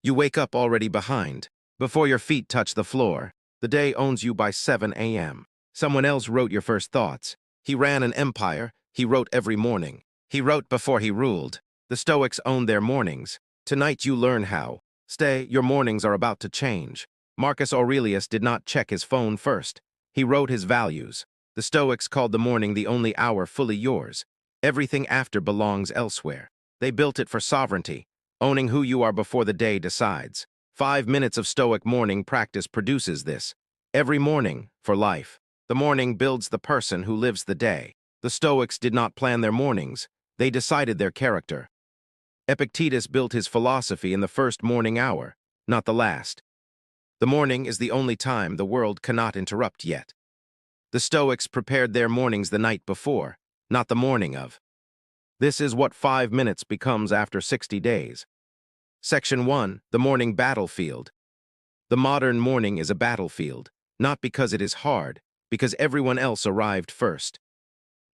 You wake up already behind. Before your feet touch the floor, the day owns you by 7 a.m. Someone else wrote your first thoughts. He ran an empire. He wrote every morning. He wrote before he ruled. The Stoics owned their mornings. Tonight you learn how. Stay, your mornings are about to change. Marcus Aurelius did not check his phone first. He wrote his values. The Stoics called the morning the only hour fully yours. Everything after belongs elsewhere. They built it for sovereignty, owning who you are before the day decides. 5 minutes of Stoic morning practice produces this. Every morning, for life. The morning builds the person who lives the day. The Stoics did not plan their mornings. They decided their character. Epictetus built his philosophy in the first morning hour, not the last. The morning is the only time the world cannot interrupt yet. The Stoics prepared their mornings the night before, not the morning of. This is what 5 minutes becomes after 60 days. Section 1. The Morning Battlefield. The modern morning is a battlefield, not because it is hard, because everyone else arrived first.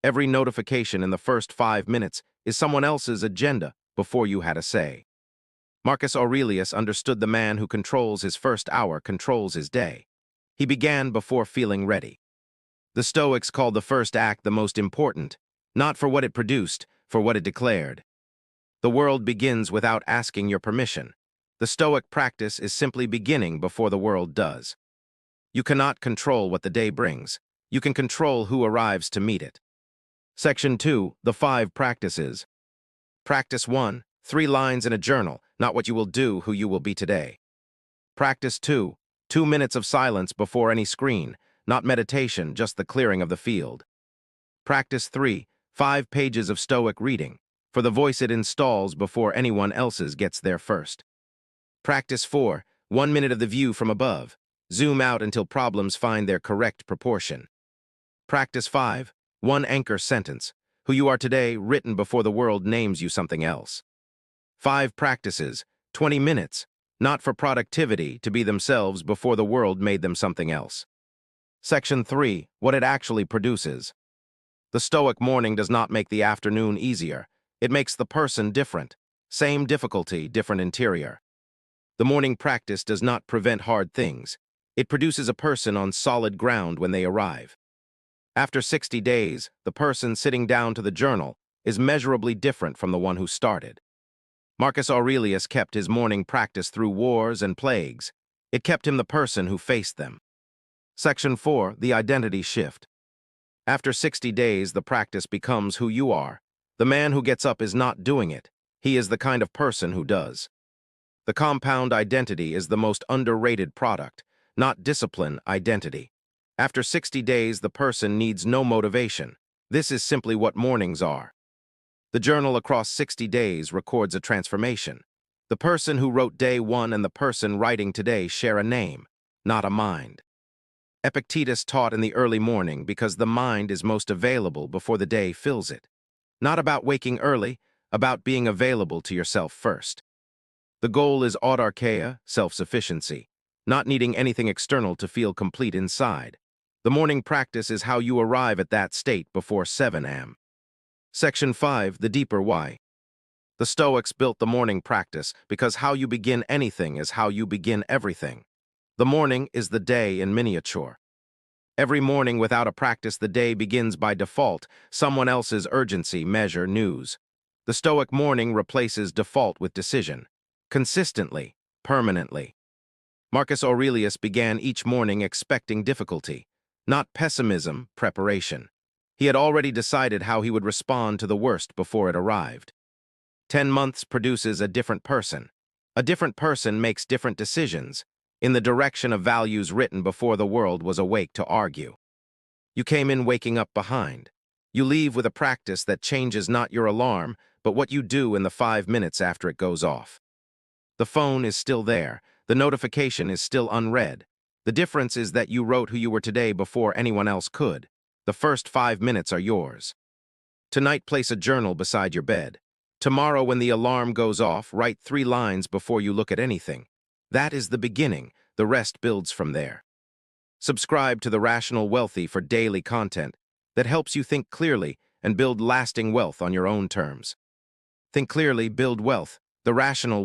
Every notification in the first 5 minutes is someone else's agenda before you had a say. Marcus Aurelius understood the man who controls his first hour controls his day. He began before feeling ready. The Stoics called the first act the most important, not for what it produced, for what it declared. The world begins without asking your permission. The Stoic practice is simply beginning before the world does. You cannot control what the day brings. You can control who arrives to meet it. Section 2. The 5 practices. Practice 1. 3 lines in a journal, not what you will do, who you will be today. Practice 2. 2 minutes of silence before any screen, not meditation, just the clearing of the field. Practice 3. 5 pages of Stoic reading, for the voice it installs before anyone else's gets there first. Practice 4. 1 minute of the view from above. Zoom out until problems find their correct proportion. Practice 5. 1 anchor sentence, who you are today, written before the world names you something else. 5 practices, 20 minutes, not for productivity, to be themselves before the world made them something else. Section 3. What it actually produces. The Stoic morning does not make the afternoon easier. It makes the person different. Same difficulty, different interior. The morning practice does not prevent hard things. It produces a person on solid ground when they arrive. After 60 days, the person sitting down to the journal is measurably different from the one who started. Marcus Aurelius kept his morning practice through wars and plagues. It kept him the person who faced them. Section 4. The identity shift. After 60 days, the practice becomes who you are. The man who gets up is not doing it. He is the kind of person who does. The compound identity is the most underrated product, not discipline identity. After 60 days, the person needs no motivation. This is simply what mornings are. The journal across 60 days records a transformation. The person who wrote day 1 and the person writing today share a name, not a mind. Epictetus taught in the early morning because the mind is most available before the day fills it. Not about waking early, about being available to yourself first. The goal is autarkeia, self-sufficiency, not needing anything external to feel complete inside. The morning practice is how you arrive at that state before 7 a.m. Section 5. The deeper why. The Stoics built the morning practice because how you begin anything is how you begin everything. The morning is the day in miniature. Every morning without a practice, the day begins by default, someone else's urgency, measure, news. The Stoic morning replaces default with decision. Consistently, permanently. Marcus Aurelius began each morning expecting difficulty, not pessimism, preparation. He had already decided how he would respond to the worst before it arrived. 10 months produces a different person. A different person makes different decisions, in the direction of values written before the world was awake to argue. You came in waking up behind. You leave with a practice that changes not your alarm, but what you do in the 5 minutes after it goes off. The phone is still there. The notification is still unread. The difference is that you wrote who you were today before anyone else could. The first 5 minutes are yours. Tonight, place a journal beside your bed. Tomorrow, when the alarm goes off, write 3 lines before you look at anything. That is the beginning. The rest builds from there. Subscribe to The Rational Wealthy for daily content that helps you think clearly and build lasting wealth on your own terms. Think clearly, build wealth. The Rational Wealthy.